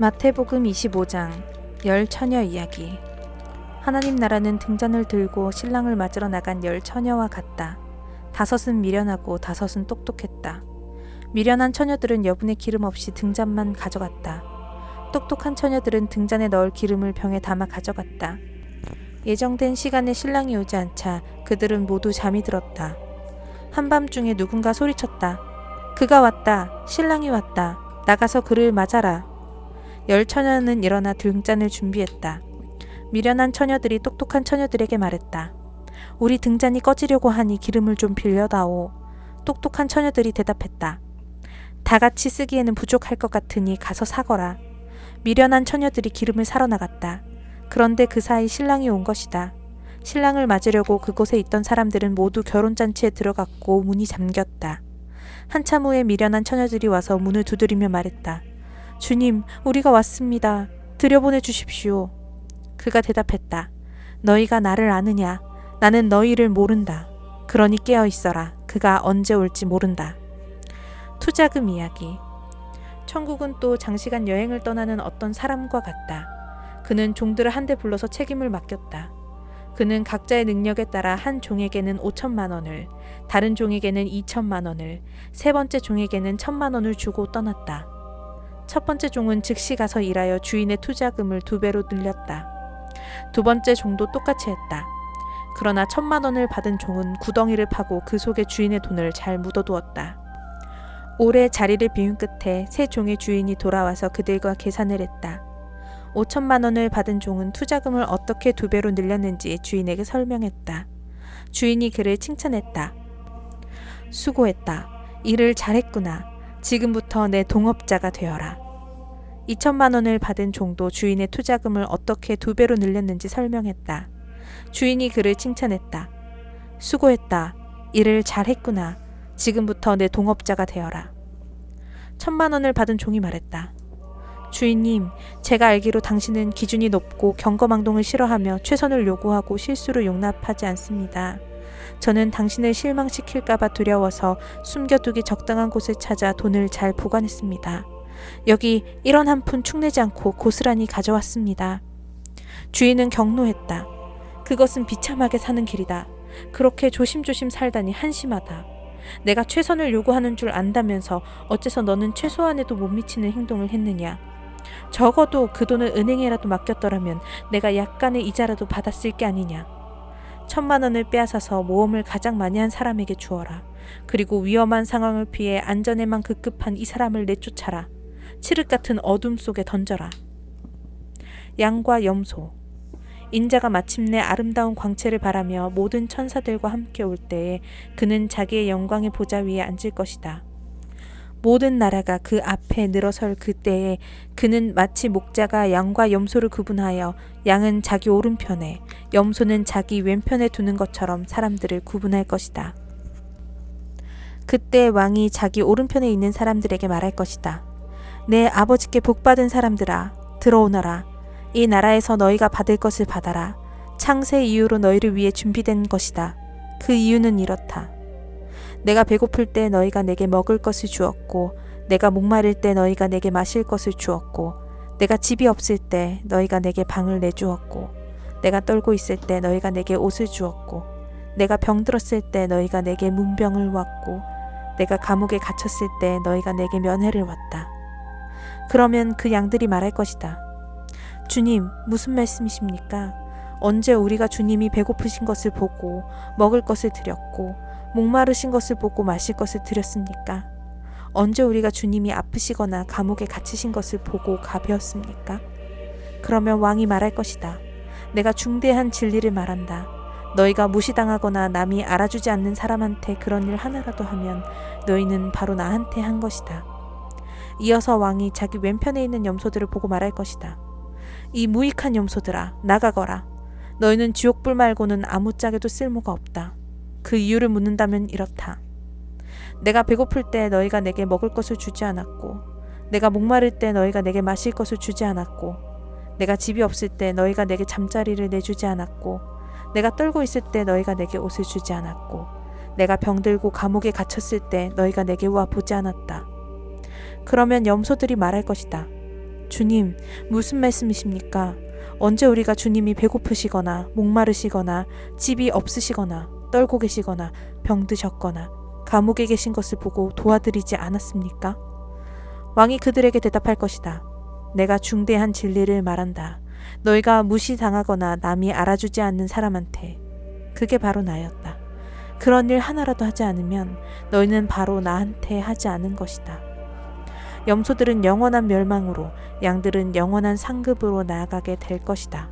마태복음 25장 열 처녀 이야기. 하나님 나라는 등잔을 들고 신랑을 맞으러 나간 열 처녀와 같다. 다섯은 미련하고 다섯은 똑똑했다. 미련한 처녀들은 여분의 기름 없이 등잔만 가져갔다. 똑똑한 처녀들은 등잔에 넣을 기름을 병에 담아 가져갔다. 예정된 시간에 신랑이 오지 않자 그들은 모두 잠이 들었다. 한밤중에 누군가 소리쳤다. 그가 왔다. 신랑이 왔다. 나가서 그를 맞아라. 열 처녀는 일어나 등잔을 준비했다. 미련한 처녀들이 똑똑한 처녀들에게 말했다. 우리 등잔이 꺼지려고 하니 기름을 좀 빌려다오. 똑똑한 처녀들이 대답했다. 다 같이 쓰기에는 부족할 것 같으니 가서 사거라. 미련한 처녀들이 기름을 사러 나갔다. 그런데 그 사이 신랑이 온 것이다. 신랑을 맞으려고 그곳에 있던 사람들은 모두 결혼잔치에 들어갔고 문이 잠겼다. 한참 후에 미련한 처녀들이 와서 문을 두드리며 말했다. 주님, 우리가 왔습니다. 들여보내 주십시오. 그가 대답했다. 너희가 나를 아느냐? 나는 너희를 모른다. 그러니 깨어 있어라. 그가 언제 올지 모른다. 투자금 이야기. 천국은 또 장시간 여행을 떠나는 어떤 사람과 같다. 그는 종들을 한데 불러서 책임을 맡겼다. 그는 각자의 능력에 따라 한 종에게는 5천만 원을, 다른 종에게는 2천만 원을, 세 번째 종에게는 1,000만 원을 주고 떠났다. 첫 번째 종은 즉시 가서 일하여 주인의 투자금을 2배로 늘렸다. 두 번째 종도 똑같이 했다. 그러나 1,000만 원을 받은 종은 구덩이를 파고 그 속에 주인의 돈을 잘 묻어두었다. 오래 자리를 비운 끝에 새 종의 주인이 돌아와서 그들과 계산을 했다. 5천만 원을 받은 종은 투자금을 어떻게 2배로 늘렸는지 주인에게 설명했다. 주인이 그를 칭찬했다. 수고했다. 일을 잘했구나. 지금부터 내 동업자가 되어라. 2천만 원을 받은 종도 주인의 투자금을 어떻게 2배로 늘렸는지 설명했다. 주인이 그를 칭찬했다. 수고했다. 일을 잘했구나. 지금부터 내 동업자가 되어라. 1,000만 원을 받은 종이 말했다. 주인님, 제가 알기로 당신은 기준이 높고 경거망동을 싫어하며 최선을 요구하고 실수를 용납하지 않습니다. 저는 당신을 실망시킬까봐 두려워서 숨겨두기 적당한 곳을 찾아 돈을 잘 보관했습니다. 여기 1원 한 푼 축내지 않고 고스란히 가져왔습니다. 주인은 경노했다. 그것은 비참하게 사는 길이다. 그렇게 조심조심 살다니 한심하다. 내가 최선을 요구하는 줄 안다면서 어째서 너는 최소한에도 못 미치는 행동을 했느냐. 적어도 그 돈을 은행에라도 맡겼더라면 내가 약간의 이자라도 받았을 게 아니냐. 1,000만 원을 빼앗아서 모험을 가장 많이 한 사람에게 주어라. 그리고 위험한 상황을 피해 안전에만 급급한 이 사람을 내쫓아라. 칠흑 같은 어둠 속에 던져라. 양과 염소. 인자가 마침내 아름다운 광채를 바라며 모든 천사들과 함께 올 때에 그는 자기의 영광의 보좌 위에 앉을 것이다. 모든 나라가 그 앞에 늘어설 그때에 그는 마치 목자가 양과 염소를 구분하여 양은 자기 오른편에 염소는 자기 왼편에 두는 것처럼 사람들을 구분할 것이다. 그때 왕이 자기 오른편에 있는 사람들에게 말할 것이다. 내 아버지께 복받은 사람들아, 들어오너라. 이 나라에서 너희가 받을 것을 받아라. 창세 이후로 너희를 위해 준비된 것이다. 그 이유는 이렇다. 내가 배고플 때 너희가 내게 먹을 것을 주었고, 내가 목마를 때 너희가 내게 마실 것을 주었고, 내가 집이 없을 때 너희가 내게 방을 내주었고, 내가 떨고 있을 때 너희가 내게 옷을 주었고, 내가 병들었을 때 너희가 내게 문병을 왔고, 내가 감옥에 갇혔을 때 너희가 내게 면회를 왔다. 그러면 그 양들이 말할 것이다. 주님, 무슨 말씀이십니까? 언제 우리가 주님이 배고프신 것을 보고 먹을 것을 드렸고 목마르신 것을 보고 마실 것을 드렸습니까? 언제 우리가 주님이 아프시거나 감옥에 갇히신 것을 보고 가벼웠습니까? 그러면 왕이 말할 것이다. 내가 중대한 진리를 말한다. 너희가 무시당하거나 남이 알아주지 않는 사람한테 그런 일 하나라도 하면 너희는 바로 나한테 한 것이다. 이어서 왕이 자기 왼편에 있는 염소들을 보고 말할 것이다. 이 무익한 염소들아, 나가거라. 너희는 지옥불 말고는 아무짝에도 쓸모가 없다. 그 이유를 묻는다면 이렇다. 내가 배고플 때 너희가 내게 먹을 것을 주지 않았고, 내가 목마를 때 너희가 내게 마실 것을 주지 않았고, 내가 집이 없을 때 너희가 내게 잠자리를 내주지 않았고, 내가 떨고 있을 때 너희가 내게 옷을 주지 않았고, 내가 병들고 감옥에 갇혔을 때 너희가 내게 와 보지 않았다. 그러면 염소들이 말할 것이다. 주님, 무슨 말씀이십니까? 언제 우리가 주님이 배고프시거나 목마르시거나 집이 없으시거나 떨고 계시거나 병드셨거나 감옥에 계신 것을 보고 도와드리지 않았습니까? 왕이 그들에게 대답할 것이다. 내가 중대한 진리를 말한다. 너희가 무시당하거나 남이 알아주지 않는 사람한테 그게 바로 나였다. 그런 일 하나라도 하지 않으면 너희는 바로 나한테 하지 않은 것이다. 염소들은 영원한 멸망으로, 양들은 영원한 상급으로 나아가게 될 것이다.